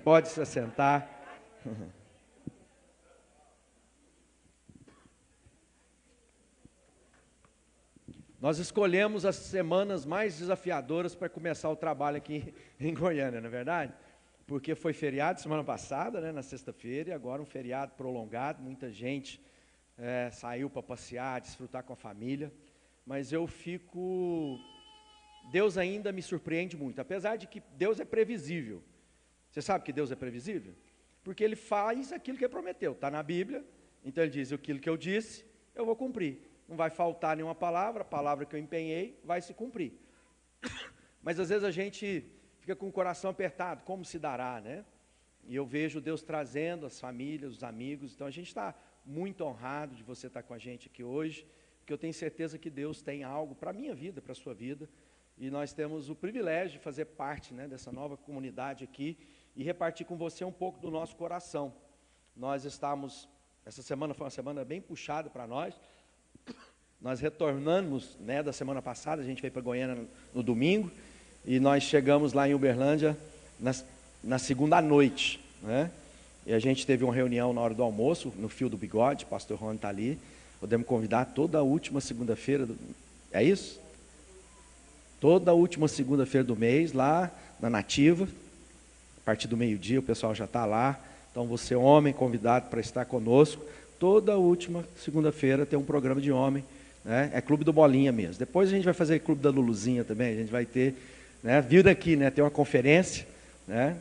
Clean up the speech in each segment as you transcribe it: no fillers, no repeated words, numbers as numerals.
Pode se assentar. Nós escolhemos as semanas mais desafiadoras para começar o trabalho aqui em Goiânia, não é verdade? Porque foi feriado semana passada, né, na sexta-feira, e agora um feriado prolongado, muita gente saiu para passear, desfrutar com a família, mas Deus ainda me surpreende muito, apesar de que Deus é previsível. Você sabe que Deus é previsível? Porque Ele faz aquilo que Ele prometeu, está na Bíblia, então Ele diz, aquilo que eu disse, eu vou cumprir. Não vai faltar nenhuma palavra, a palavra que eu empenhei vai se cumprir. Mas às vezes a gente fica com o coração apertado, como se dará, né? E eu vejo Deus trazendo as famílias, os amigos, então a gente está muito honrado de você estar com a gente aqui hoje, porque eu tenho certeza que Deus tem algo para a minha vida, para a sua vida, e nós temos o privilégio de fazer parte, né, dessa nova comunidade aqui, e repartir com você um pouco do nosso coração. Essa semana foi uma semana bem puxada para nós retornamos, né, da semana passada, a gente veio para Goiânia no domingo, e nós chegamos lá em Uberlândia na segunda noite, né, e a gente teve uma reunião na hora do almoço, no Fio do Bigode, o pastor Rony está ali, podemos convidar toda a última segunda-feira, é isso? Toda a última segunda-feira do mês, lá na Nativa, a partir do meio-dia o pessoal já está lá, então você homem convidado para estar conosco, toda a última segunda-feira tem um programa de homem, né? É Clube do Bolinha mesmo, depois a gente vai fazer Clube da Luluzinha também, a gente vai ter, né, vindo aqui, né, ter uma conferência, né,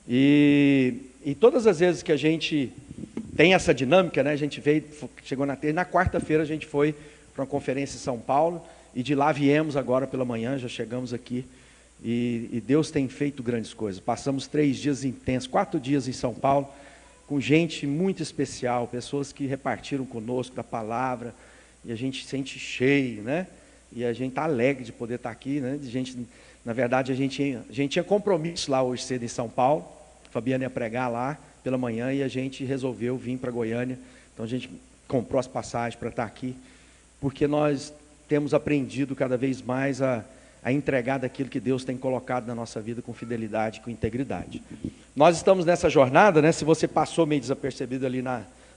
e todas as vezes que a gente tem essa dinâmica, né, a gente chegou na terça, na quarta-feira a gente foi para uma conferência em São Paulo, e de lá viemos agora pela manhã, já chegamos aqui, e Deus tem feito grandes coisas. Passamos 3 dias intensos, 4 dias em São Paulo, com gente muito especial, pessoas que repartiram conosco da palavra, e a gente se sente cheio, né? E a gente está alegre de poder estar aqui, né? Na verdade, a gente tinha compromisso lá hoje cedo em São Paulo, a Fabiana ia pregar lá pela manhã, e a gente resolveu vir para Goiânia, então a gente comprou as passagens para estar aqui, porque nós temos aprendido cada vez mais a entregar daquilo que Deus tem colocado na nossa vida com fidelidade, com integridade. Nós estamos nessa jornada, né? Se você passou meio desapercebido ali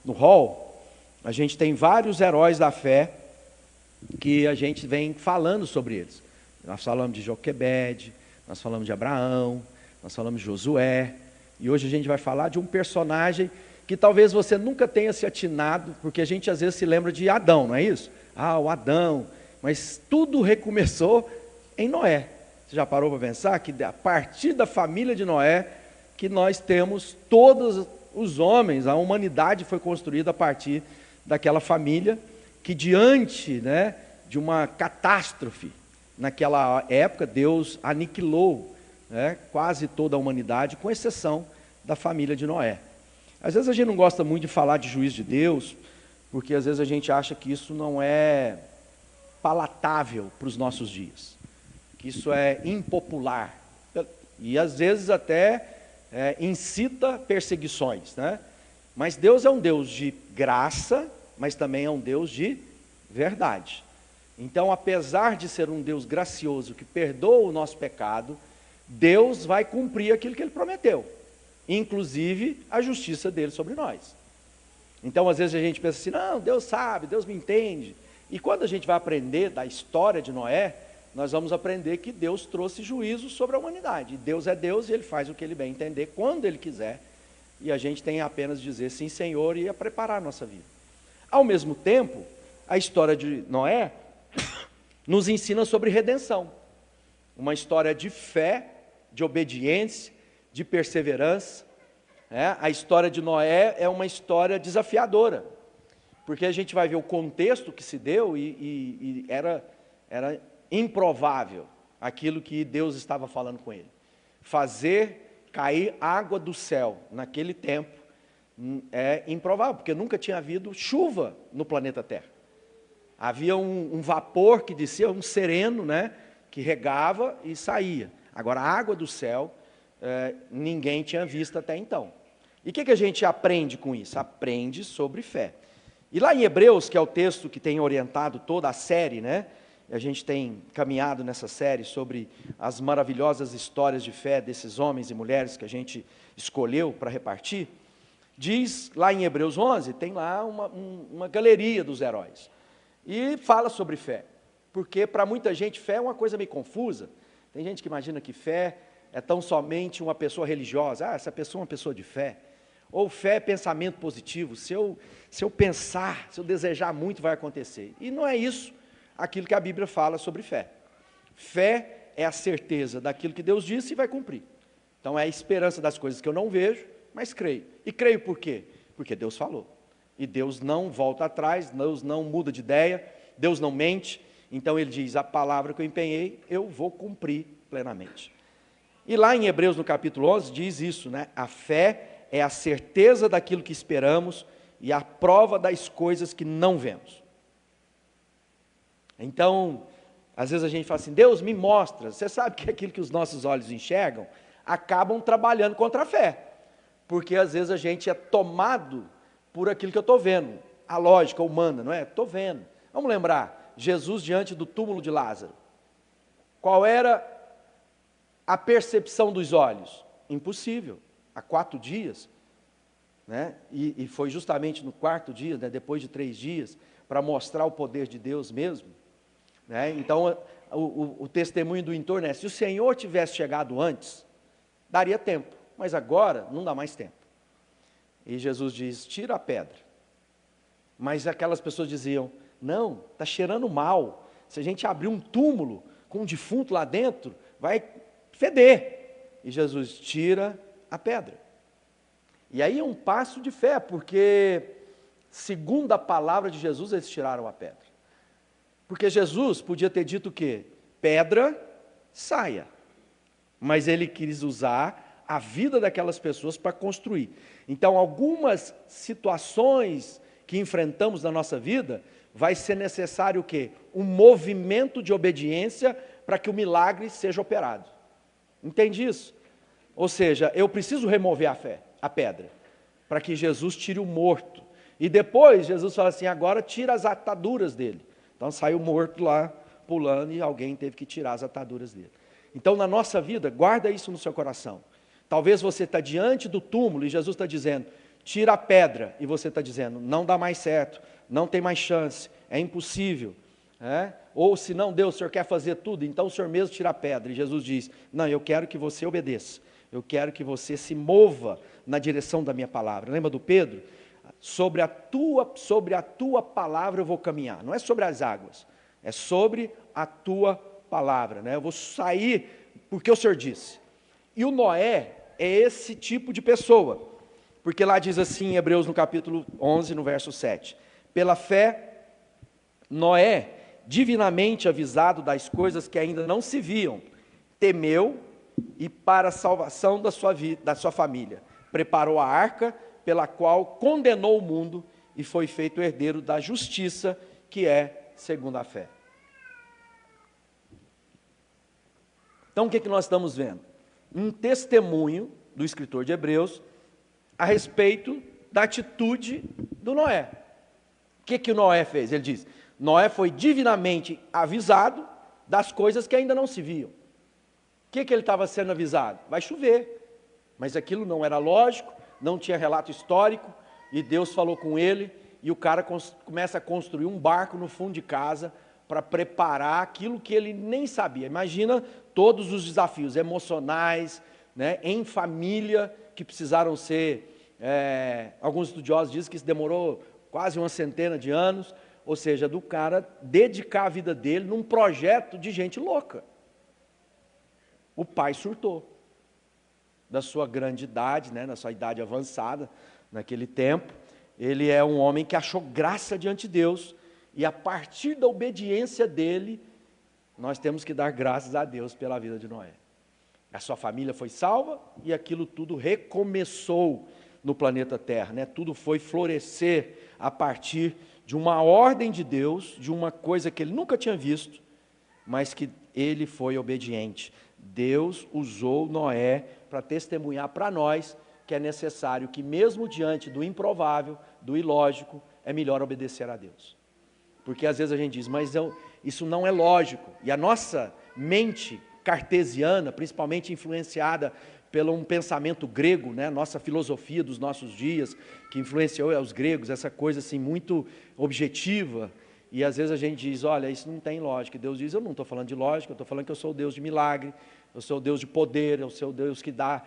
no hall, a gente tem vários heróis da fé que a gente vem falando sobre eles. Nós falamos de Joquebede, nós falamos de Abraão, nós falamos de Josué, e hoje a gente vai falar de um personagem que talvez você nunca tenha se atinado, porque a gente às vezes se lembra de Adão, não é isso? Ah, o Adão, mas tudo recomeçou em Noé. Você já parou para pensar que a partir da família de Noé, que nós temos todos os homens, a humanidade foi construída a partir daquela família, que diante, né, de uma catástrofe, naquela época Deus aniquilou, né, quase toda a humanidade, com exceção da família de Noé. Às vezes a gente não gosta muito de falar de juízo de Deus, porque às vezes a gente acha que isso não é palatável para os nossos dias, que isso é impopular, e às vezes até incita perseguições, né? Mas Deus é um Deus de graça, mas também é um Deus de verdade. Então, apesar de ser um Deus gracioso, que perdoa o nosso pecado, Deus vai cumprir aquilo que Ele prometeu, inclusive a justiça dele sobre nós. Então, às vezes a gente pensa assim, não, Deus sabe, Deus me entende. E quando a gente vai aprender da história de Noé, nós vamos aprender que Deus trouxe juízo sobre a humanidade. Deus é Deus e Ele faz o que Ele bem entender, quando Ele quiser. E a gente tem apenas dizer sim, Senhor, e a preparar a nossa vida. Ao mesmo tempo, a história de Noé nos ensina sobre redenção. Uma história de fé, de obediência, de perseverança. A história de Noé é uma história desafiadora, porque a gente vai ver o contexto que se deu e era improvável aquilo que Deus estava falando com ele. Fazer cair água do céu naquele tempo é improvável, porque nunca tinha havido chuva no planeta Terra. Havia um vapor que descia, um sereno, né, que regava e saía. Agora, a água do céu, ninguém tinha visto até então. E o que a gente aprende com isso? Aprende sobre fé. E lá em Hebreus, que é o texto que tem orientado toda a série, né? A gente tem caminhado nessa série sobre as maravilhosas histórias de fé desses homens e mulheres que a gente escolheu para repartir, diz lá em Hebreus 11, tem lá uma galeria dos heróis. E fala sobre fé, porque para muita gente fé é uma coisa meio confusa. Tem gente que imagina que fé é tão somente uma pessoa religiosa. Essa pessoa é uma pessoa de fé. Ou fé é pensamento positivo. Se eu pensar, se eu desejar muito, vai acontecer. E não é isso aquilo que a Bíblia fala sobre fé. Fé é a certeza daquilo que Deus disse e vai cumprir. Então é a esperança das coisas que eu não vejo, mas creio. E creio por quê? Porque Deus falou. E Deus não volta atrás, Deus não muda de ideia, Deus não mente. Então ele diz, a palavra que eu empenhei, eu vou cumprir plenamente. E lá em Hebreus, no capítulo 11, diz isso, né? A fé é a certeza daquilo que esperamos e a prova das coisas que não vemos. Então, às vezes a gente fala assim, Deus me mostra. Você sabe que aquilo que os nossos olhos enxergam, acabam trabalhando contra a fé. Porque às vezes a gente é tomado por aquilo que eu estou vendo. A lógica humana, não é? Estou vendo. Vamos lembrar, Jesus diante do túmulo de Lázaro. Qual era a percepção dos olhos? Impossível. Há 4 dias, né? E foi justamente no 4º dia, né? Depois de 3 dias, para mostrar o poder de Deus mesmo. Né? Então, o testemunho do entorno é, se o Senhor tivesse chegado antes, daria tempo, mas agora não dá mais tempo. E Jesus diz, tira a pedra. Mas aquelas pessoas diziam, não, está cheirando mal. Se a gente abrir um túmulo com um defunto lá dentro, vai feder. E Jesus tira a pedra. E aí é um passo de fé, porque segundo a palavra de Jesus, eles tiraram a pedra. Porque Jesus podia ter dito o quê? Pedra, saia. Mas ele quis usar a vida daquelas pessoas para construir. Então, algumas situações que enfrentamos na nossa vida, vai ser necessário o quê? Um movimento de obediência para que o milagre seja operado. Entende isso? Ou seja, eu preciso remover a pedra, para que Jesus tire o morto. E depois, Jesus fala assim, agora tira as ataduras dele. Então saiu morto lá, pulando, e alguém teve que tirar as ataduras dele. Então, na nossa vida, guarda isso no seu coração. Talvez você está diante do túmulo, e Jesus está dizendo, tira a pedra, e você está dizendo, não dá mais certo, não tem mais chance, é impossível. Ou se não, Deus, o Senhor quer fazer tudo, então o Senhor mesmo tira a pedra. E Jesus diz, não, eu quero que você obedeça, eu quero que você se mova na direção da minha palavra. Lembra do Pedro? Sobre a tua palavra eu vou caminhar, não é sobre as águas, é sobre a tua palavra, né? Eu vou sair porque o Senhor disse. E o Noé é esse tipo de pessoa, porque lá diz assim em Hebreus no capítulo 11, no verso 7, pela fé, Noé, divinamente avisado das coisas que ainda não se viam, temeu e para a salvação da sua família, preparou a arca, pela qual condenou o mundo e foi feito herdeiro da justiça, que é segundo a fé. Então, o que nós estamos vendo? Um testemunho do escritor de Hebreus a respeito da atitude do Noé. O que o Noé fez? Ele diz, Noé foi divinamente avisado das coisas que ainda não se viam. O que ele estava sendo avisado? Vai chover. Mas aquilo não era lógico, não tinha relato histórico, e Deus falou com ele, e o cara começa a construir um barco no fundo de casa, para preparar aquilo que ele nem sabia. Imagina todos os desafios emocionais, né, em família, que precisaram ser, alguns estudiosos dizem que isso demorou quase 100 de anos, ou seja, do cara dedicar a vida dele num projeto de gente louca. O pai surtou. Da sua grande idade, né, na sua idade avançada, naquele tempo, ele é um homem que achou graça diante de Deus, e a partir da obediência dele, nós temos que dar graças a Deus pela vida de Noé. A sua família foi salva, e aquilo tudo recomeçou no planeta Terra, né? Tudo foi florescer a partir de uma ordem de Deus, de uma coisa que ele nunca tinha visto, mas que ele foi obediente. Deus usou Noé para testemunhar para nós que é necessário que mesmo diante do improvável, do ilógico, é melhor obedecer a Deus. Porque às vezes a gente diz, mas isso não é lógico. E a nossa mente cartesiana, principalmente influenciada pelo um pensamento grego, né? Nossa filosofia dos nossos dias, que influenciou os gregos, essa coisa assim muito objetiva. E às vezes a gente diz, olha, isso não tem lógica. E Deus diz, eu não estou falando de lógica, eu estou falando que eu sou o Deus de milagre, eu sou o Deus de poder, eu sou o Deus que dá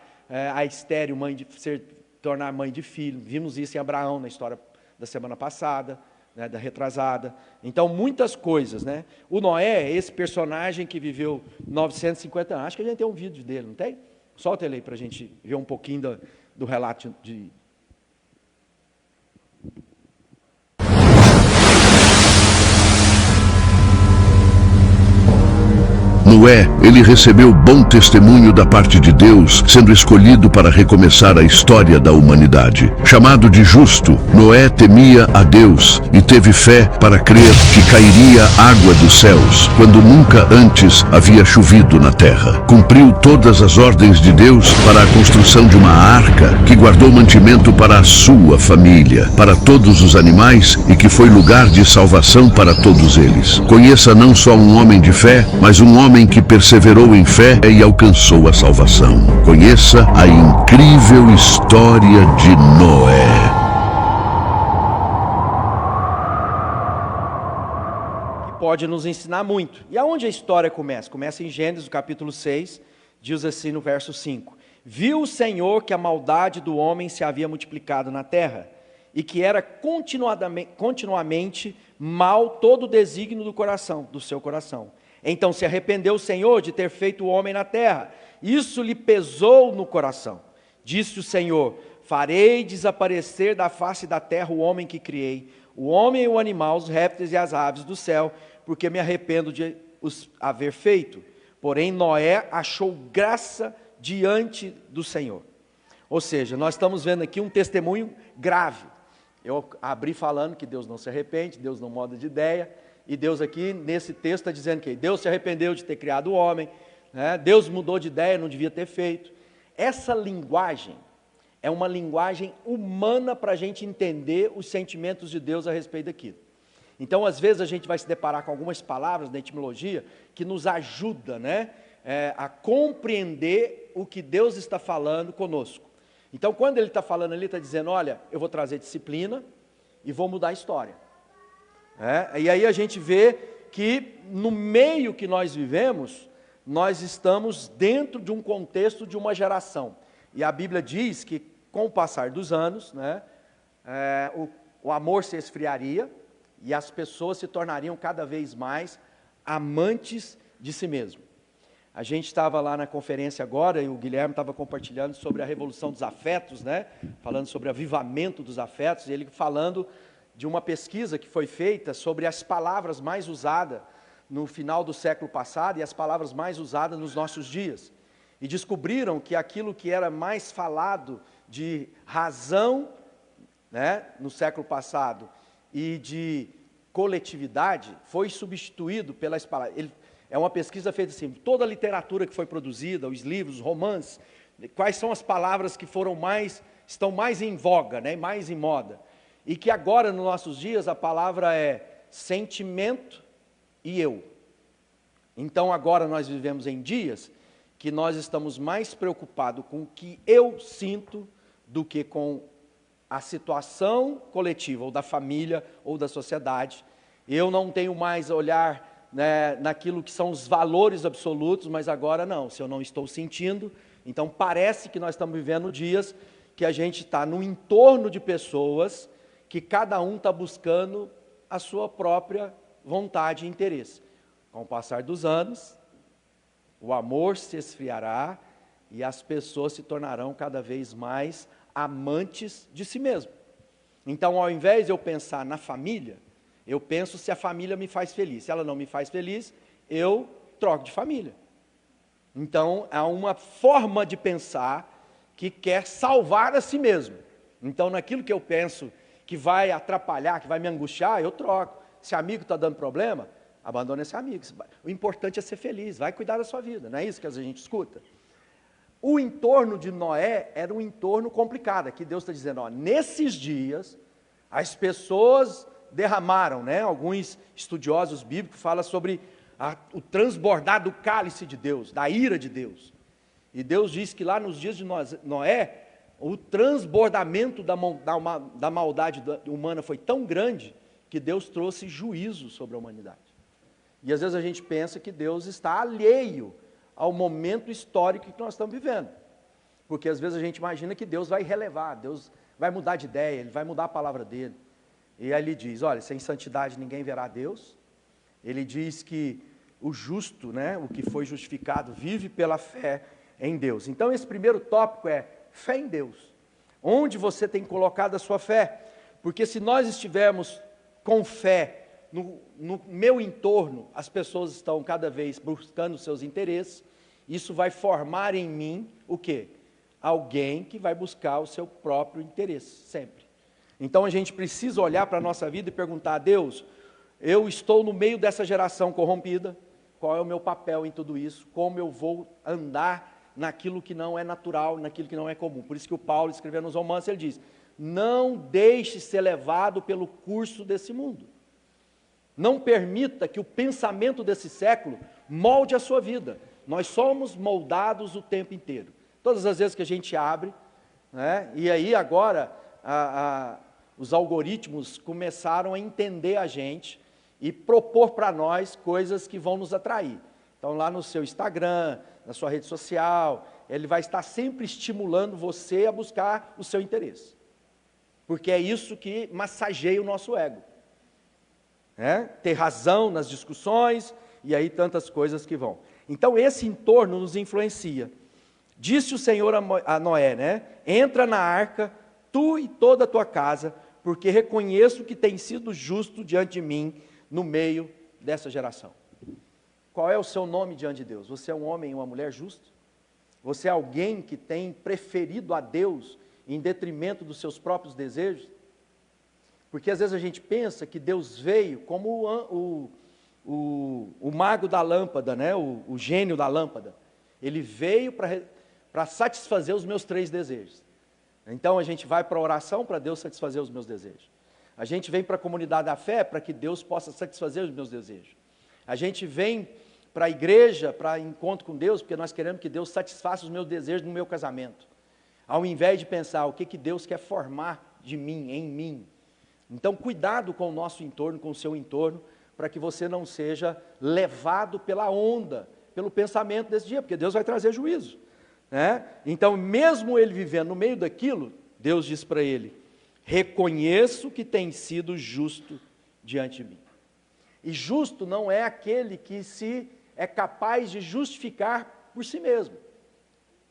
a estéril tornar mãe de filho. Vimos isso em Abraão, na história da semana passada, né, da retrasada. Então, muitas coisas, né? O Noé, esse personagem que viveu 950 anos, acho que a gente tem um vídeo dele, não tem? Solta ele aí para a gente ver um pouquinho do relato de... Noé, ele recebeu bom testemunho da parte de Deus, sendo escolhido para recomeçar a história da humanidade. Chamado de justo, Noé temia a Deus e teve fé para crer que cairia água dos céus, quando nunca antes havia chovido na terra. Cumpriu todas as ordens de Deus para a construção de uma arca que guardou mantimento para a sua família, para todos os animais e que foi lugar de salvação para todos eles. Conheça não só um homem de fé, mas um homem que perseverou em fé e alcançou a salvação. Conheça a incrível história de Noé. Que pode nos ensinar muito. E aonde a história começa? Começa em Gênesis, capítulo 6, diz assim no verso 5. Viu o Senhor que a maldade do homem se havia multiplicado na terra, e que era continuamente mal todo o desígnio do seu coração. Então se arrependeu o Senhor de ter feito o homem na terra. Isso lhe pesou no coração. Disse o Senhor, farei desaparecer da face da terra o homem que criei, o homem e o animal, os répteis e as aves do céu, porque me arrependo de os haver feito. Porém Noé achou graça diante do Senhor. Ou seja, nós estamos vendo aqui um testemunho grave. Eu abri falando que Deus não se arrepende, Deus não muda de ideia. E Deus aqui, nesse texto, está dizendo que Deus se arrependeu de ter criado o homem, né? Deus mudou de ideia, não devia ter feito. Essa linguagem é uma linguagem humana para a gente entender os sentimentos de Deus a respeito daquilo. Então, às vezes, a gente vai se deparar com algumas palavras da etimologia que nos ajuda, né, a compreender o que Deus está falando conosco. Então, quando Ele está falando ali, está dizendo, olha, eu vou trazer disciplina e vou mudar a história. E aí a gente vê que no meio que nós vivemos, nós estamos dentro de um contexto de uma geração. E a Bíblia diz que com o passar dos anos, né, o amor se esfriaria e as pessoas se tornariam cada vez mais amantes de si mesmo. A gente estava lá na conferência agora e o Guilherme estava compartilhando sobre a revolução dos afetos, né, falando sobre o avivamento dos afetos, e ele falando de uma pesquisa que foi feita sobre as palavras mais usadas no final do século passado e as palavras mais usadas nos nossos dias. E descobriram que aquilo que era mais falado de razão, né, no século passado e de coletividade foi substituído pelas palavras. É uma pesquisa feita assim, toda a literatura que foi produzida, os livros, os romances, quais são as palavras que estão mais em voga, né, mais em moda. E que agora, nos nossos dias, a palavra é sentimento e eu. Então, agora nós vivemos em dias que nós estamos mais preocupados com o que eu sinto do que com a situação coletiva, ou da família, ou da sociedade. Eu não tenho mais a olhar, né, naquilo que são os valores absolutos, mas agora não, se eu não estou sentindo. Então, parece que nós estamos vivendo dias que a gente está no entorno de pessoas que cada um está buscando a sua própria vontade e interesse. Com o passar dos anos, o amor se esfriará e as pessoas se tornarão cada vez mais amantes de si mesmo. Então, ao invés de eu pensar na família, eu penso se a família me faz feliz. Se ela não me faz feliz, eu troco de família. Então, há uma forma de pensar que quer salvar a si mesmo. Então, naquilo que eu penso que vai atrapalhar, que vai me angustiar, eu troco. Se amigo está dando problema, abandone esse amigo. O importante é ser feliz, vai cuidar da sua vida, não é isso que a gente escuta? O entorno de Noé era um entorno complicado. Aqui Deus está dizendo, ó, nesses dias, as pessoas derramaram, né? Alguns estudiosos bíblicos falam sobre o transbordar do cálice de Deus, da ira de Deus. E Deus diz que lá nos dias de Noé, o transbordamento da maldade humana foi tão grande que Deus trouxe juízo sobre a humanidade. E às vezes a gente pensa que Deus está alheio ao momento histórico que nós estamos vivendo. Porque às vezes a gente imagina que Deus vai relevar, Deus vai mudar de ideia, Ele vai mudar a palavra dEle. E aí Ele diz, olha, sem santidade ninguém verá Deus. Ele diz que o justo, né, o que foi justificado, vive pela fé em Deus. Então esse primeiro tópico é fé em Deus. Onde você tem colocado a sua fé? Porque se nós estivermos com fé no meu entorno, as pessoas estão cada vez buscando seus interesses, isso vai formar em mim o quê? Alguém que vai buscar o seu próprio interesse, sempre. Então a gente precisa olhar para a nossa vida e perguntar a Deus, eu estou no meio dessa geração corrompida, qual é o meu papel em tudo isso? Como eu vou andar naquilo que não é natural, naquilo que não é comum? Por isso que o Paulo, escrevendo nos Romanos, ele diz, não deixe ser levado pelo curso desse mundo. Não permita que o pensamento desse século molde a sua vida. Nós somos moldados o tempo inteiro. Todas as vezes que a gente abre, né, e aí agora os algoritmos começaram a entender a gente e propor para nós coisas que vão nos atrair. Então lá no seu Instagram, na sua rede social, ele vai estar sempre estimulando você a buscar o seu interesse. Porque é isso que massageia o nosso ego. Ter razão nas discussões, e aí tantas coisas que vão. Então esse entorno nos influencia. Disse o Senhor a Noé, né? Entra na arca, tu e toda a tua casa, porque reconheço que tem sido justo diante de mim, no meio dessa geração. Qual é o seu nome diante de Deus? Você é um homem e uma mulher justo? Você é alguém que tem preferido a Deus em detrimento dos seus próprios desejos? Porque às vezes a gente pensa que Deus veio como o mago da lâmpada, né? o gênio da lâmpada. Ele veio para satisfazer os meus 3 desejos. Então a gente vai para a oração para Deus satisfazer os meus desejos. A gente vem para a comunidade da fé para que Deus possa satisfazer os meus desejos. A gente vem para a igreja, para encontro com Deus, porque nós queremos que Deus satisfaça os meus desejos no meu casamento. Ao invés de pensar o que Deus quer formar de mim, em mim. Então, cuidado com o nosso entorno, com o seu entorno, para que você não seja levado pela onda, pelo pensamento desse dia, porque Deus vai trazer juízo. Né? Então, mesmo ele vivendo no meio daquilo, Deus diz para ele, reconheço que tem sido justo diante de mim. E justo não é aquele que se é capaz de justificar por si mesmo.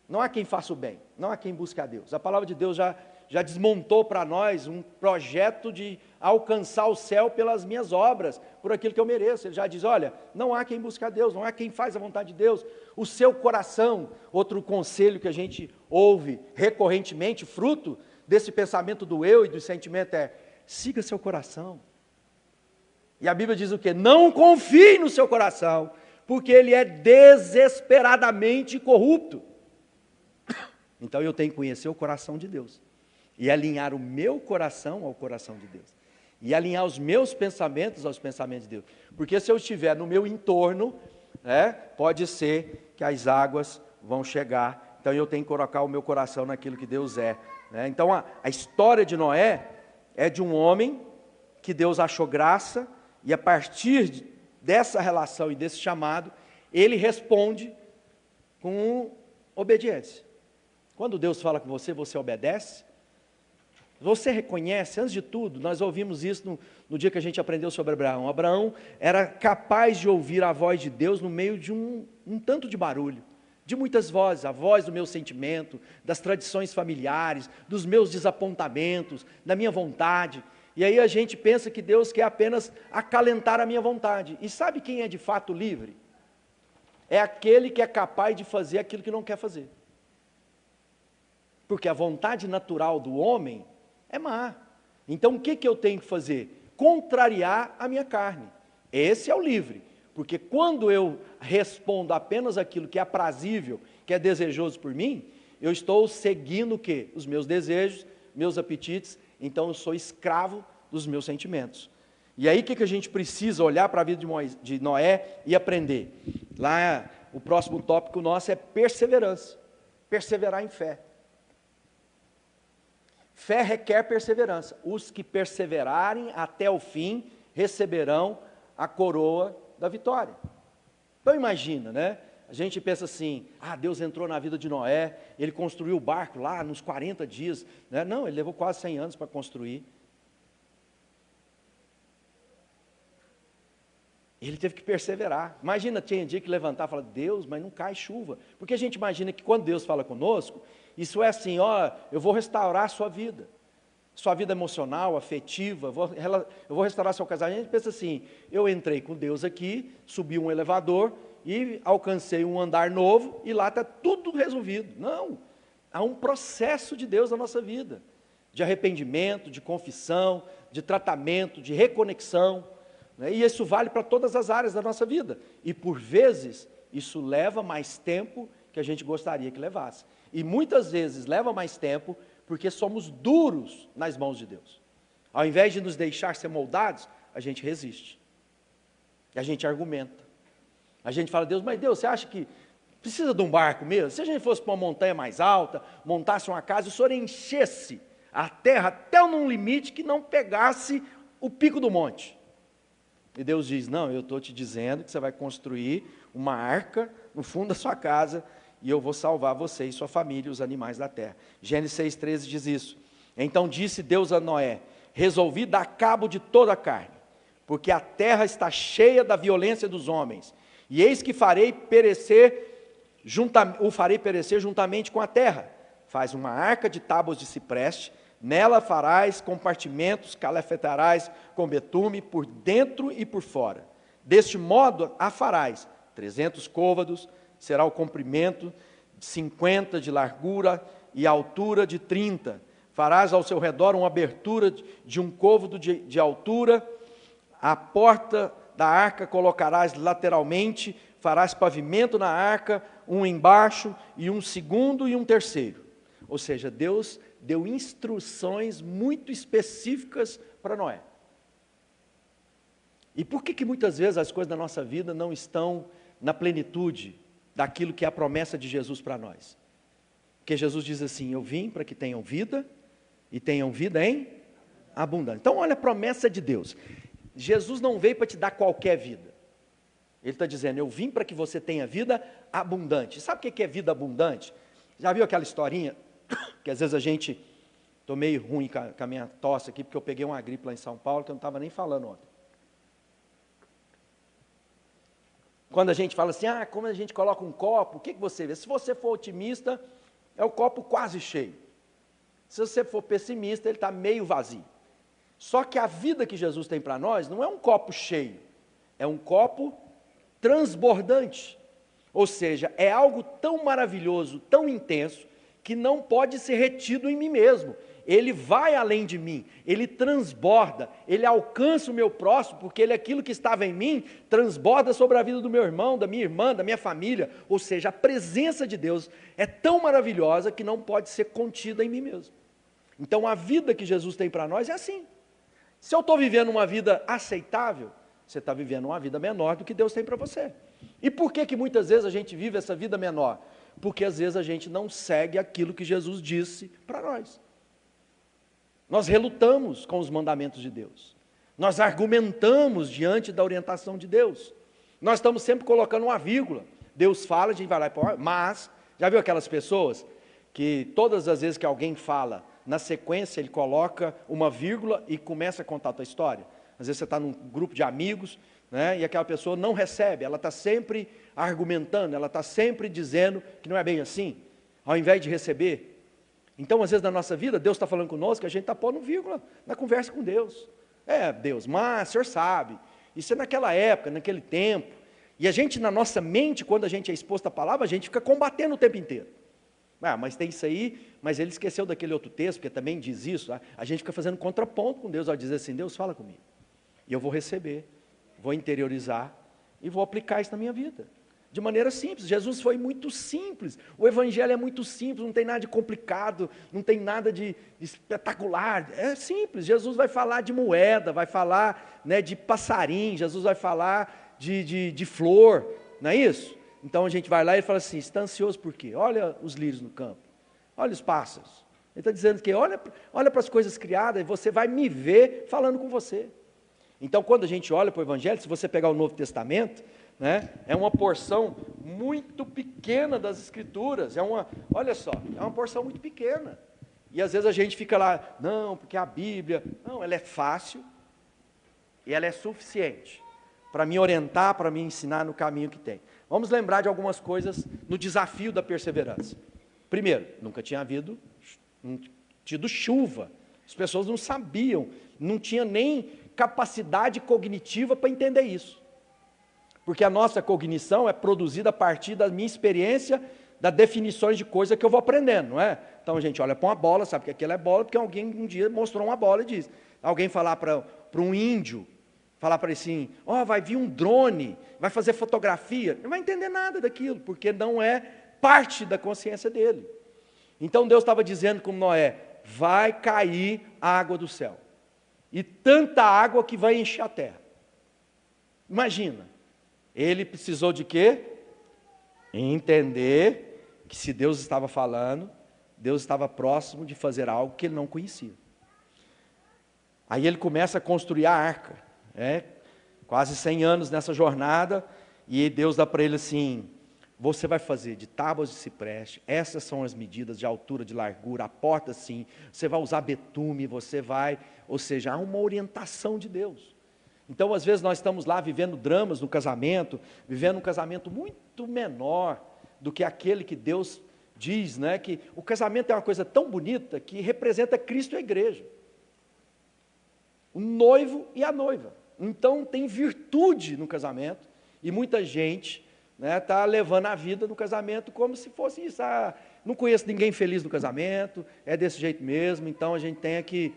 Não há quem faça o bem, não há quem busque a Deus. A palavra de Deus já desmontou para nós um projeto de alcançar o céu pelas minhas obras, por aquilo que eu mereço. Ele já diz, olha, não há quem busque a Deus, não há quem faz a vontade de Deus. O seu coração, outro conselho que a gente ouve recorrentemente, fruto desse pensamento do eu e do sentimento é, siga seu coração. E a Bíblia diz o quê? Não confie no seu coração, porque ele é desesperadamente corrupto. Então eu tenho que conhecer o coração de Deus. E alinhar o meu coração ao coração de Deus. E alinhar os meus pensamentos aos pensamentos de Deus. Porque se eu estiver no meu entorno, pode ser que as águas vão chegar. Então eu tenho que colocar o meu coração naquilo que Deus é. Então a história de Noé é de um homem que Deus achou graça. E a partir dessa relação e desse chamado, ele responde com obediência. Quando Deus fala com você, você obedece. Você reconhece, antes de tudo, nós ouvimos isso no dia que a gente aprendeu sobre Abraão. Abraão era capaz de ouvir a voz de Deus no meio de um tanto de barulho, de muitas vozes, a voz do meu sentimento, das tradições familiares, dos meus desapontamentos, da minha vontade. E aí a gente pensa que Deus quer apenas acalentar a minha vontade. E sabe quem é de fato livre? É aquele que é capaz de fazer aquilo que não quer fazer. Porque a vontade natural do homem é má. Então o que eu tenho que fazer? Contrariar a minha carne. Esse é o livre. Porque quando eu respondo apenas aquilo que é aprazível, que é desejoso por mim, eu estou seguindo o quê? Os meus desejos, meus apetites. Então eu sou escravo dos meus sentimentos. E aí o que a gente precisa olhar para a vida de Noé e aprender? Lá o próximo tópico nosso é perseverança. perseverar em fé. Fé requer perseverança. Os que perseverarem até o fim receberão a coroa da vitória. Então imagina, né? A gente pensa assim, Deus entrou na vida de Noé, ele construiu o barco lá nos 40 dias. Né? Não, ele levou quase 100 anos para construir. Ele teve que perseverar. Imagina, tinha dia que levantar e falar, Deus, mas não cai chuva. Porque a gente imagina que quando Deus fala conosco, isso é assim, eu vou restaurar a sua vida emocional, afetiva, eu vou restaurar seu casamento. A gente pensa assim, eu entrei com Deus aqui, subi um elevador e alcancei um andar novo e lá está tudo resolvido. Não, há um processo de Deus na nossa vida, de arrependimento, de confissão, de tratamento, de reconexão, né? E isso vale para todas as áreas da nossa vida, e por vezes isso leva mais tempo que a gente gostaria que levasse, e muitas vezes leva mais tempo porque somos duros nas mãos de Deus. Ao invés de nos deixar ser moldados, a gente resiste, a gente argumenta, a gente fala, Deus, mas Deus, você acha que precisa de um barco mesmo? Se a gente fosse para uma montanha mais alta, montasse uma casa, e o Senhor enchesse a terra até num limite que não pegasse o pico do monte. E Deus diz, não, eu estou te dizendo que você vai construir uma arca no fundo da sua casa, e eu vou salvar você e sua família e os animais da terra. Gênesis 6,13 diz isso. Então disse Deus a Noé, resolvi dar cabo de toda a carne, porque a terra está cheia da violência dos homens, e eis que o farei perecer juntamente com a terra. Faz uma arca de tábuas de cipreste, nela farás compartimentos, calafetarás com betume por dentro e por fora. Deste modo a farás 300 côvados, será o comprimento de 50 de largura e a altura de 30. Farás ao seu redor uma abertura de um côvado de altura. A porta da arca colocarás lateralmente, farás pavimento na arca, um embaixo e um segundo e um terceiro. Ou seja, Deus deu instruções muito específicas para Noé. E por que muitas vezes as coisas da nossa vida não estão na plenitude daquilo que é a promessa de Jesus para nós? Porque Jesus diz assim, eu vim para que tenham vida, e tenham vida em abundância. Então olha a promessa de Deus. Jesus não veio para te dar qualquer vida. Ele está dizendo, eu vim para que você tenha vida abundante. Sabe o que é vida abundante? Já viu aquela historinha, que às vezes a gente, estou meio ruim com a minha tosse aqui, porque eu peguei uma gripe lá em São Paulo, que eu não estava nem falando ontem. Quando a gente fala assim, como a gente coloca um copo, o que você vê? Se você for otimista, é o copo quase cheio. Se você for pessimista, ele está meio vazio. Só que a vida que Jesus tem para nós não é um copo cheio, é um copo transbordante. Ou seja, é algo tão maravilhoso, tão intenso, que não pode ser retido em mim mesmo. Ele vai além de mim, ele transborda, ele alcança o meu próximo, porque ele, aquilo que estava em mim, transborda sobre a vida do meu irmão, da minha irmã, da minha família. Ou seja, a presença de Deus é tão maravilhosa que não pode ser contida em mim mesmo. Então a vida que Jesus tem para nós é assim. Se eu estou vivendo uma vida aceitável, você está vivendo uma vida menor do que Deus tem para você. E por que muitas vezes a gente vive essa vida menor? Porque às vezes a gente não segue aquilo que Jesus disse para nós. Nós relutamos com os mandamentos de Deus. Nós argumentamos diante da orientação de Deus. Nós estamos sempre colocando uma vírgula. Deus fala, a gente vai lá e põe, mas, já viu aquelas pessoas que todas as vezes que alguém fala, na sequência ele coloca uma vírgula e começa a contar a tua história? Às vezes você está num grupo de amigos, né, e aquela pessoa não recebe, ela está sempre argumentando, ela está sempre dizendo que não é bem assim, ao invés de receber. Então, às vezes na nossa vida, Deus está falando conosco, a gente está pondo vírgula na conversa com Deus. Deus, mas o Senhor sabe, isso é naquela época, naquele tempo. E a gente, na nossa mente, quando a gente é exposto à palavra, a gente fica combatendo o tempo inteiro. Mas tem isso aí, mas ele esqueceu daquele outro texto, porque também diz isso. A gente fica fazendo contraponto com Deus, ao dizer assim, Deus fala comigo. E eu vou receber, vou interiorizar e vou aplicar isso na minha vida. De maneira simples. Jesus foi muito simples. O evangelho é muito simples, não tem nada de complicado, não tem nada de espetacular. É simples. Jesus vai falar de moeda, vai falar, né, de passarinho, Jesus vai falar de flor, não é isso? Então a gente vai lá e fala assim, está ansioso por quê? Olha os lírios no campo, olha os pássaros. Ele está dizendo que olha para as coisas criadas e você vai me ver falando com você. Então quando a gente olha para o Evangelho, se você pegar o Novo Testamento, né, é uma porção muito pequena das Escrituras, olha só, é uma porção muito pequena. E às vezes a gente fica lá, não, porque a Bíblia, não, ela é fácil e ela é suficiente para me orientar, para me ensinar no caminho que tem. Vamos lembrar de algumas coisas no desafio da perseverança. Primeiro, nunca tinha tido chuva, as pessoas não sabiam, não tinha nem capacidade cognitiva para entender isso. Porque a nossa cognição é produzida a partir da minha experiência, das definições de coisa que eu vou aprendendo, não é? Então a gente olha para uma bola, sabe que aquilo é bola, porque alguém um dia mostrou uma bola e disse. Alguém falar para um índio, falar para ele assim, vai vir um drone, vai fazer fotografia, não vai entender nada daquilo, porque não é parte da consciência dele. Então Deus estava dizendo com Noé, vai cair água do céu, e tanta água que vai encher a terra. Imagina, ele precisou de quê? Entender que se Deus estava falando, Deus estava próximo de fazer algo que ele não conhecia. Aí ele começa a construir a arca, quase 100 anos nessa jornada, e Deus dá para ele assim, você vai fazer de tábuas de cipreste, essas são as medidas de altura, de largura, a porta assim, você vai usar betume, ou seja, há uma orientação de Deus. Então às vezes nós estamos lá vivendo dramas no casamento, vivendo um casamento muito menor do que aquele que Deus diz, né, que o casamento é uma coisa tão bonita que representa Cristo e a igreja. O noivo e a noiva. Então tem virtude no casamento, e muita gente está levando a vida no casamento como se fosse isso. Não conheço ninguém feliz no casamento, é desse jeito mesmo, então a gente tem que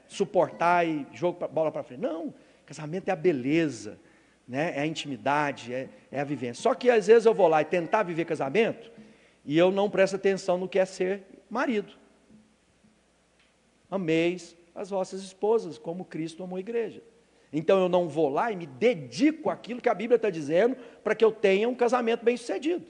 suportar e bola para frente. Não, casamento é a beleza, né? É a intimidade, é a vivência. Só que às vezes eu vou lá e tentar viver casamento, e eu não presto atenção no que é ser marido. Ameis as vossas esposas, como Cristo amou a igreja. Então eu não vou lá e me dedico àquilo que a Bíblia está dizendo, para que eu tenha um casamento bem sucedido.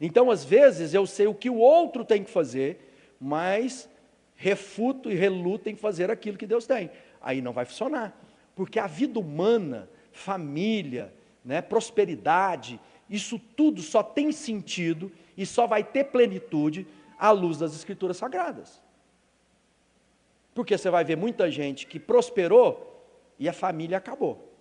Então às vezes eu sei o que o outro tem que fazer, mas refuto e reluto em fazer aquilo que Deus tem. Aí não vai funcionar, porque a vida humana, família, né, prosperidade, isso tudo só tem sentido e só vai ter plenitude à luz das Escrituras Sagradas. Porque você vai ver muita gente que prosperou e a família acabou.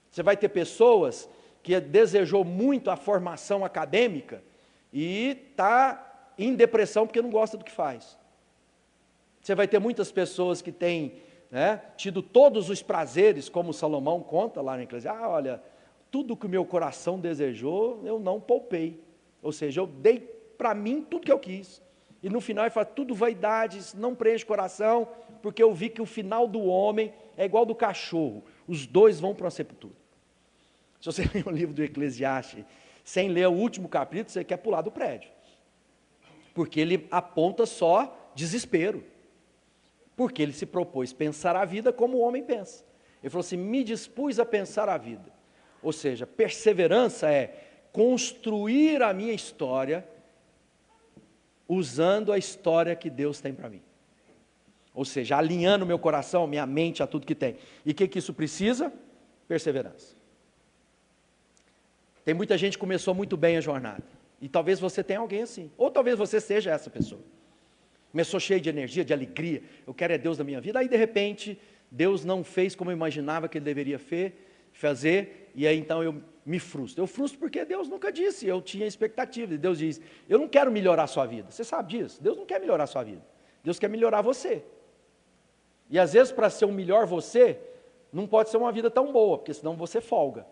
Você vai ter pessoas que desejou muito a formação acadêmica e está em depressão porque não gosta do que faz. Você vai ter muitas pessoas que têm tido todos os prazeres, como Salomão conta lá no Eclesiastes, olha, tudo que o meu coração desejou, eu não poupei. Ou seja, eu dei para mim tudo que eu quis. E no final ele fala, tudo vaidades, não preenche o coração, porque eu vi que o final do homem é igual do cachorro, os dois vão para uma sepultura. Se você ler o livro do Eclesiastes, sem ler o último capítulo, você quer pular do prédio. Porque ele aponta só desespero. Porque ele se propôs pensar a vida como o homem pensa. Ele falou assim, me dispus a pensar a vida. Ou seja, perseverança é construir a minha história usando a história que Deus tem para mim. Ou seja, alinhando meu coração, minha mente a tudo que tem. E o que isso precisa? Perseverança. Tem muita gente que começou muito bem a jornada. E talvez você tenha alguém assim. Ou talvez você seja essa pessoa. Começou cheio de energia, de alegria. Eu quero é Deus na minha vida. Aí de repente, Deus não fez como eu imaginava que Ele deveria fazer. E aí então eu me frustro. Eu frustro porque Deus nunca disse. Eu tinha expectativa. E Deus diz, eu não quero melhorar a sua vida. Você sabe disso? Deus não quer melhorar a sua vida. Deus quer melhorar você. E às vezes para ser um melhor você, não pode ser uma vida tão boa, porque senão você folga.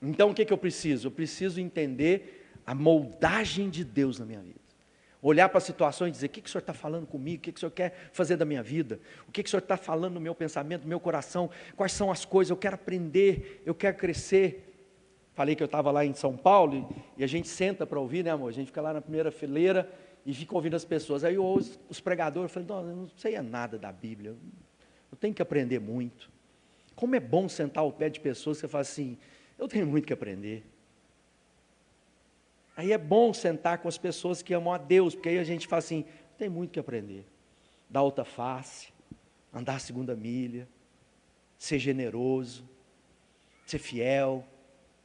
Então o que eu preciso? Eu preciso entender a moldagem de Deus na minha vida. Olhar para as situações e dizer, o que o Senhor está falando comigo? O que o Senhor quer fazer da minha vida? O que o Senhor está falando no meu pensamento, no meu coração? Quais são as coisas? Eu quero aprender, eu quero crescer. Falei que eu estava lá em São Paulo e a gente senta para ouvir, né amor? A gente fica lá na primeira fileira e fica ouvindo as pessoas. Aí eu ouço os pregadores, eu falei, não, eu não sei nada da Bíblia, eu tenho que aprender muito. Como é bom sentar ao pé de pessoas que você fala assim, eu tenho muito que aprender. Aí é bom sentar com as pessoas que amam a Deus, porque aí a gente fala assim, tem muito que aprender. Dar outra face, andar a segunda milha, ser generoso, ser fiel,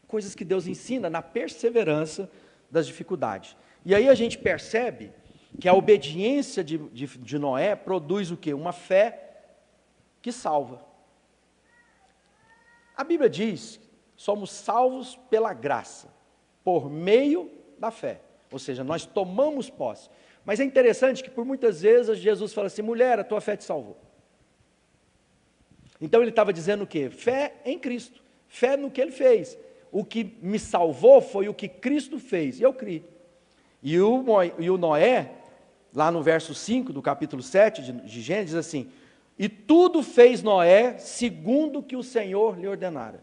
coisas que Deus ensina na perseverança das dificuldades. E aí a gente percebe que a obediência de Noé produz o quê? Uma fé que salva. A Bíblia diz, somos salvos pela graça, por meio da fé. Ou seja, nós tomamos posse. Mas é interessante que por muitas vezes Jesus fala assim, mulher, a tua fé te salvou. Então ele estava dizendo o quê? Fé em Cristo, fé no que ele fez. O que me salvou foi o que Cristo fez, e eu criei. E o Noé, lá no verso 5 do capítulo 7 de Gênesis, diz assim, e tudo fez Noé segundo o que o Senhor lhe ordenara.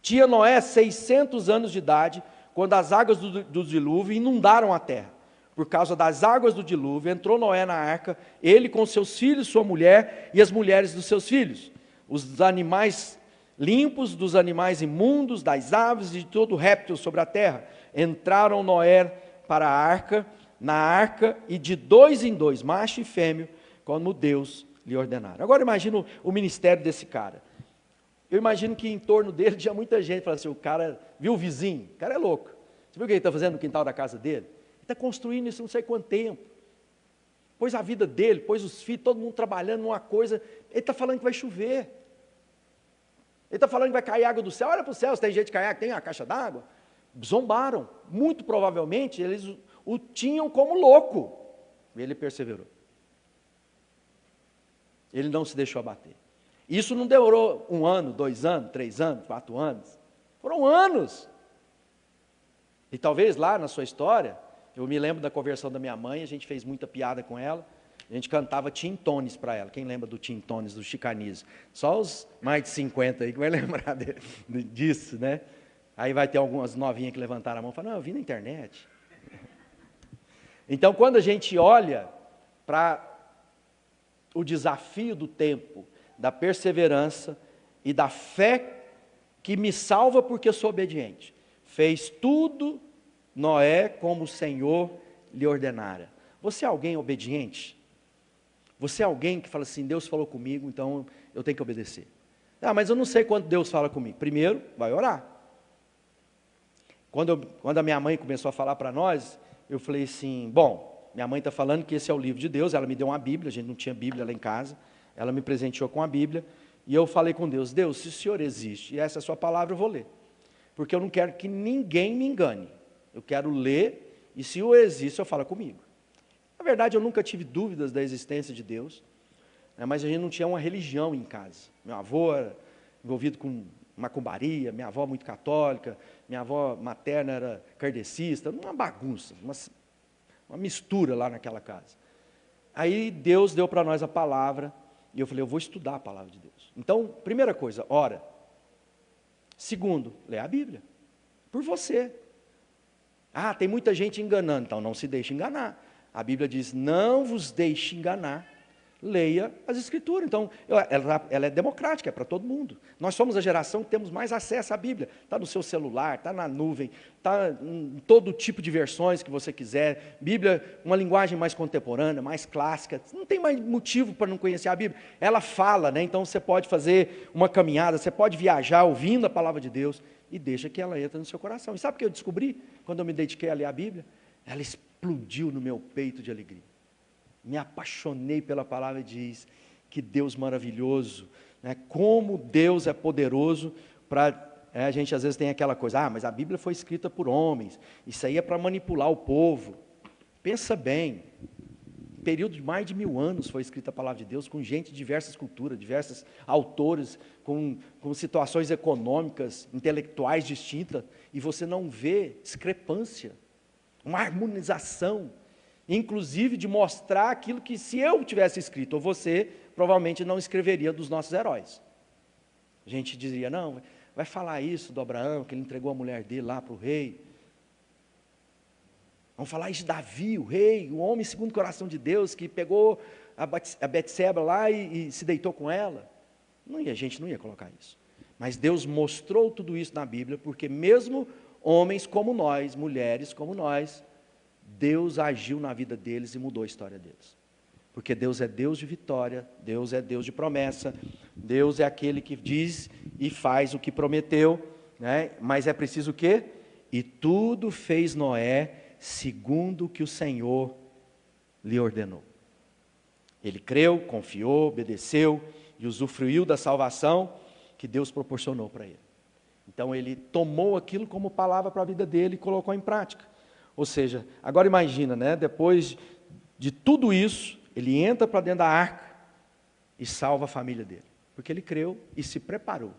Tinha Noé 600 anos de idade, quando as águas do dilúvio inundaram a terra. Por causa das águas do dilúvio, entrou Noé na arca, ele com seus filhos, sua mulher e as mulheres dos seus filhos. Os animais limpos, dos animais imundos, das aves e de todo réptil sobre a terra. Entraram Noé para a arca, na arca, e de 2 em 2, macho e fêmea, como Deus lhe ordenara. Agora imagina o ministério desse cara. Eu imagino que em torno dele tinha muita gente, falando assim, o cara, viu o vizinho? O cara é louco. Você viu o que ele está fazendo no quintal da casa dele? Ele está construindo isso não sei quanto tempo. Pôs a vida dele, pôs os filhos, todo mundo trabalhando numa coisa. Ele está falando que vai chover. Ele está falando que vai cair água do céu. Olha para o céu, se tem gente que cai, tem uma caixa d'água. Zombaram. Muito provavelmente, eles o tinham como louco. E ele perseverou. Ele não se deixou abater. Isso não demorou 1 ano, 2 anos, 3 anos, 4 anos. Foram anos. E talvez lá na sua história, eu me lembro da conversão da minha mãe, a gente fez muita piada com ela, a gente cantava Tim Tones para ela. Quem lembra do Tim Tones, do Chicanizo? Só os mais de 50 aí que vai lembrar disso, né? Aí vai ter algumas novinhas que levantaram a mão e falaram, não, eu vi na internet. Então, quando a gente olha para o desafio do tempo, da perseverança e da fé que me salva porque sou obediente. Fez tudo Noé como o Senhor lhe ordenara. Você é alguém obediente? Você é alguém que fala assim, Deus falou comigo, então eu tenho que obedecer. Ah, mas eu não sei quando Deus fala comigo. Primeiro, vai orar. Quando a minha mãe começou a falar para nós, eu falei assim, bom, minha mãe está falando que esse é o livro de Deus, ela me deu uma Bíblia, a gente não tinha Bíblia lá em casa, ela me presenteou com a Bíblia, e eu falei com Deus, Deus, se o Senhor existe, e essa é a sua palavra, eu vou ler. Porque eu não quero que ninguém me engane. Eu quero ler, e se o existe, eu falo comigo. Na verdade, eu nunca tive dúvidas da existência de Deus, né, mas a gente não tinha uma religião em casa. Meu avô era envolvido com macumbaria, minha avó muito católica, minha avó materna era kardecista, uma bagunça, uma mistura lá naquela casa. Aí Deus deu para nós a palavra, e eu falei, eu vou estudar a palavra de Deus. Então, primeira coisa, ora. Segundo, lê a Bíblia, por você. Ah, tem muita gente enganando, então não se deixe enganar. A Bíblia diz, não vos deixe enganar, leia as Escrituras. Então, ela é democrática, é para todo mundo. Nós somos a geração que temos mais acesso à Bíblia. Está no seu celular, está na nuvem, está em todo tipo de versões que você quiser. Bíblia, uma linguagem mais contemporânea, mais clássica. Não tem mais motivo para não conhecer a Bíblia. Ela fala, né? Então você pode fazer uma caminhada, você pode viajar ouvindo a palavra de Deus e deixa que ela entre no seu coração. E sabe o que eu descobri quando eu me dediquei a ler a Bíblia? Ela explodiu no meu peito de alegria. Me apaixonei pela palavra e diz que Deus maravilhoso, né? Como Deus é poderoso para... a gente às vezes tem aquela coisa, mas a Bíblia foi escrita por homens, isso aí é para manipular o povo. Pensa bem, em período de mais de 1000 anos foi escrita a palavra de Deus, com gente de diversas culturas, diversos autores, com situações econômicas, intelectuais distintas, e você não vê discrepância, uma harmonização, inclusive de mostrar aquilo que se eu tivesse escrito, ou você, provavelmente não escreveria dos nossos heróis. A gente diria, não, vai falar isso do Abraão, que ele entregou a mulher dele lá para o rei. Vamos falar isso de Davi, o rei, o homem segundo o coração de Deus, que pegou a Betseba lá e se deitou com ela. A gente não ia colocar isso. Mas Deus mostrou tudo isso na Bíblia, porque mesmo homens como nós, mulheres como nós, Deus agiu na vida deles e mudou a história deles. Porque Deus é Deus de vitória, Deus é Deus de promessa, Deus é aquele que diz e faz o que prometeu, né? Mas é preciso o quê? E tudo fez Noé segundo o que o Senhor lhe ordenou. Ele creu, confiou, obedeceu e usufruiu da salvação que Deus proporcionou para ele. Então ele tomou aquilo como palavra para a vida dele e colocou em prática. Ou seja, agora imagina, né? Depois de tudo isso, ele entra para dentro da arca e salva a família dele. Porque ele creu e se preparou.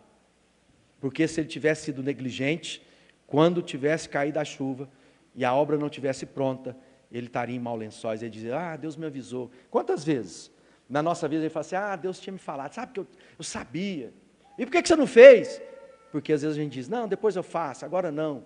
Porque se ele tivesse sido negligente, quando tivesse caído a chuva e a obra não tivesse pronta, ele estaria em maus lençóis. Ele dizia, Deus me avisou. Quantas vezes na nossa vida ele fala assim, Deus tinha me falado, sabe que eu sabia. E por que você não fez? Porque às vezes a gente diz, não, depois eu faço, agora não.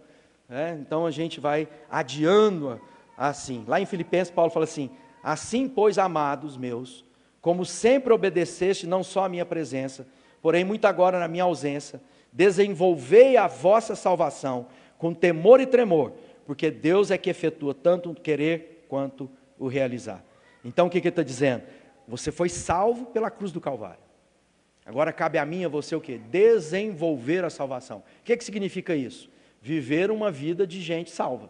Então a gente vai adiando assim. Lá em Filipenses, Paulo fala assim, assim, pois, amados meus, como sempre obedeceste, não só a minha presença, porém muito agora na minha ausência, desenvolvei a vossa salvação com temor e tremor, porque Deus é que efetua tanto o querer quanto o realizar. Então o que ele está dizendo? Você foi salvo pela cruz do Calvário. Agora cabe a mim e a você o quê? Desenvolver a salvação. O que significa isso? Viver uma vida de gente salva.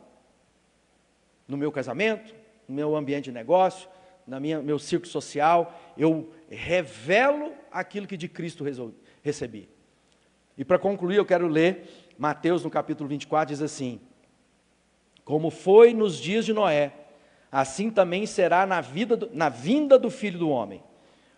No meu casamento, no meu ambiente de negócio, no meu círculo social, eu revelo aquilo que de Cristo recebi. E para concluir, eu quero ler Mateus no capítulo 24, diz assim, como foi nos dias de Noé, assim também será na vinda do Filho do Homem.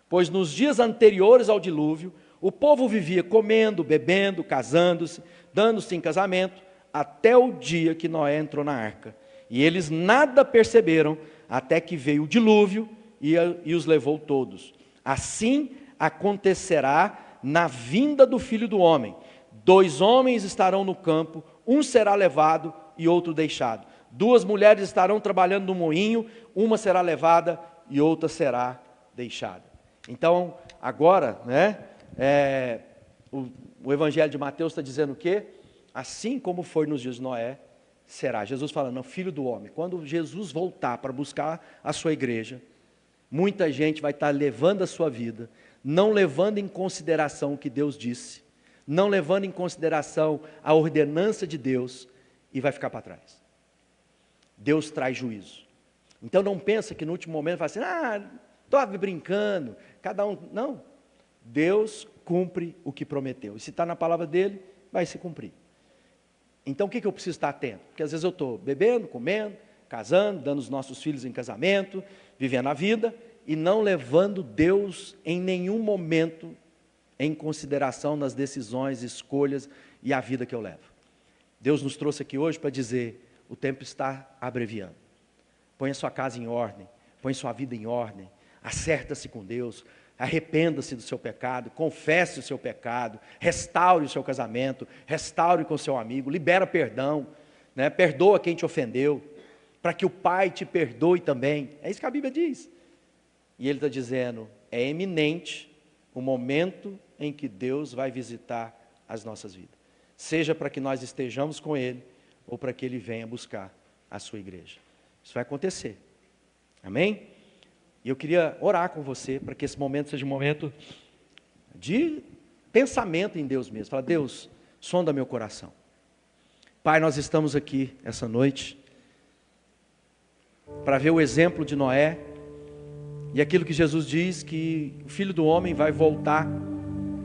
Pois nos dias anteriores ao dilúvio, o povo vivia comendo, bebendo, casando-se, dando-se em casamento, até o dia que Noé entrou na arca. E eles nada perceberam, até que veio o dilúvio e os levou todos. Assim acontecerá na vinda do Filho do Homem. 2 homens estarão no campo, um será levado e outro deixado. 2 mulheres estarão trabalhando no moinho, uma será levada e outra será deixada. Então, agora, né, o Evangelho de Mateus está dizendo o quê? Assim como foi nos dias de Noé, será. Jesus falando, Filho do Homem. Quando Jesus voltar para buscar a sua igreja, muita gente vai estar levando a sua vida, não levando em consideração o que Deus disse, não levando em consideração a ordenança de Deus, e vai ficar para trás. Deus traz juízo. Então não pensa que no último momento vai assim, estou brincando, cada um. Não. Deus cumpre o que prometeu. E se está na palavra dele, vai se cumprir. Então o que eu preciso estar atento? Porque às vezes eu estou bebendo, comendo, casando, dando os nossos filhos em casamento, vivendo a vida, e não levando Deus em nenhum momento em consideração nas decisões, escolhas e a vida que eu levo. Deus nos trouxe aqui hoje para dizer, o tempo está abreviando. Põe a sua casa em ordem, põe sua vida em ordem, acerta-se com Deus, arrependa-se do seu pecado, confesse o seu pecado, restaure o seu casamento, restaure com o seu amigo, libera perdão, né? Perdoa quem te ofendeu, para que o Pai te perdoe também. É isso que a Bíblia diz. E Ele está dizendo, é eminente o momento em que Deus vai visitar as nossas vidas. Seja para que nós estejamos com Ele, ou para que Ele venha buscar a sua igreja. Isso vai acontecer. Amém? E eu queria orar com você, para que esse momento seja um momento de pensamento em Deus mesmo. Fala, Deus, sonda meu coração. Pai, nós estamos aqui essa noite, para ver o exemplo de Noé, e aquilo que Jesus diz, que o Filho do Homem vai voltar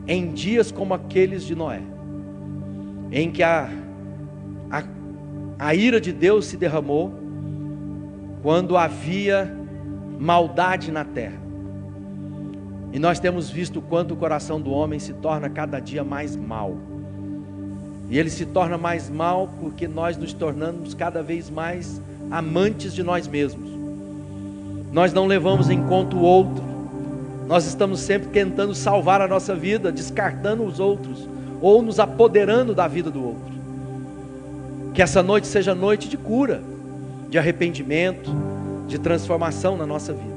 em dias como aqueles de Noé, em que a ira de Deus se derramou, quando havia maldade na terra. E nós temos visto o quanto o coração do homem se torna cada dia mais mau. E ele se torna mais mau porque nós nos tornamos cada vez mais amantes de nós mesmos. Nós não levamos em conta o outro. Nós estamos sempre tentando salvar a nossa vida, descartando os outros, ou nos apoderando da vida do outro. Que essa noite seja noite de cura, de arrependimento, de transformação na nossa vida.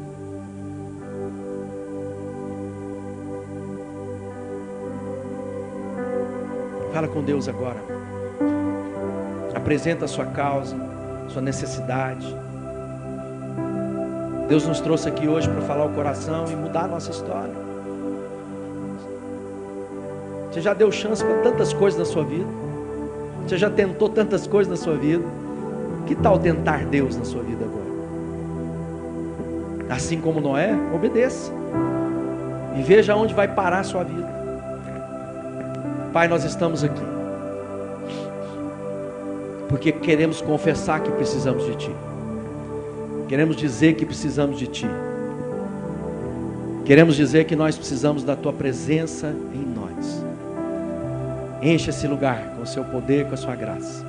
Fala com Deus agora. Apresenta a sua causa, sua necessidade. Deus nos trouxe aqui hoje para falar o coração e mudar a nossa história. Você já deu chance para tantas coisas na sua vida. Você já tentou tantas coisas na sua vida. Que tal tentar Deus na sua vida agora? Assim como Noé, obedeça. E veja onde vai parar a sua vida. Pai, nós estamos aqui porque queremos confessar que precisamos de Ti. Queremos dizer que precisamos de Ti. Queremos dizer que nós precisamos da Tua presença em nós. Enche esse lugar com o Seu poder, com a Sua graça.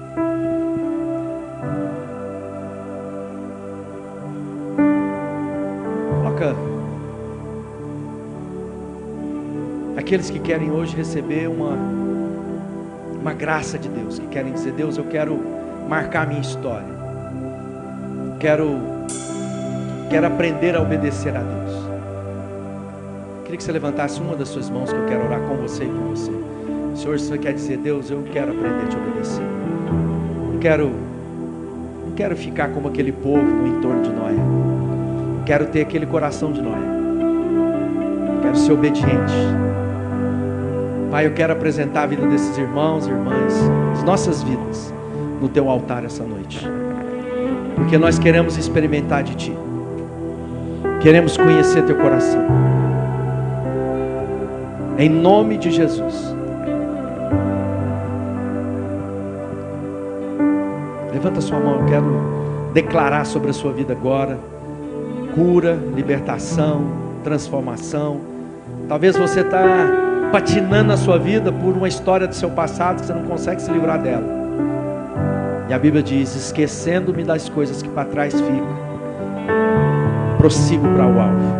Coloca aqueles que querem hoje receber uma graça de Deus, que querem dizer: Deus, eu quero marcar a minha história. Quero aprender a obedecer a Deus. Queria que você levantasse uma das suas mãos, que eu quero orar com você e por você. Senhor, se você quer dizer: Deus, eu quero aprender a te obedecer. Não quero ficar como aquele povo no entorno de Noé. Eu quero ter aquele coração de Noé. Eu quero ser obediente. Pai, eu quero apresentar a vida desses irmãos e irmãs, as nossas vidas, no Teu altar essa noite. Porque nós queremos experimentar de Ti. Queremos conhecer Teu coração. Em nome de Jesus. Levanta sua mão, eu quero declarar sobre a sua vida agora cura, libertação, transformação. Talvez você está patinando na sua vida por uma história do seu passado que você não consegue se livrar dela. E a Bíblia diz: esquecendo-me das coisas que para trás ficam, prossigo para o alvo.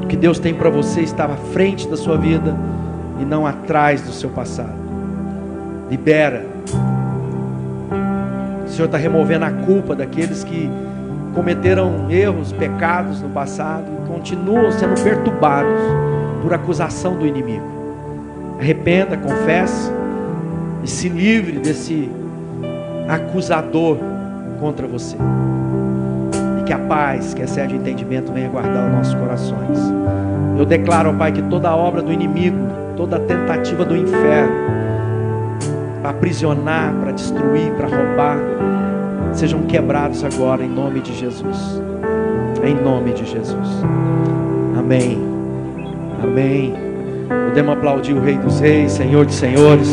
O que Deus tem para você está à frente da sua vida e não atrás do seu passado. Libera. O Senhor está removendo a culpa daqueles que cometeram erros, pecados no passado e continuam sendo perturbados por acusação do inimigo. Arrependa, confesse e se livre desse acusador contra você. E que a paz, que excede o entendimento, venha guardar os nossos corações. Eu declaro, ó Pai, que toda obra do inimigo, toda tentativa do inferno para aprisionar, para destruir, para roubar, sejam quebrados agora em nome de Jesus. Em nome de Jesus. Amém. Amém. Podemos aplaudir o Rei dos Reis, Senhor de Senhores.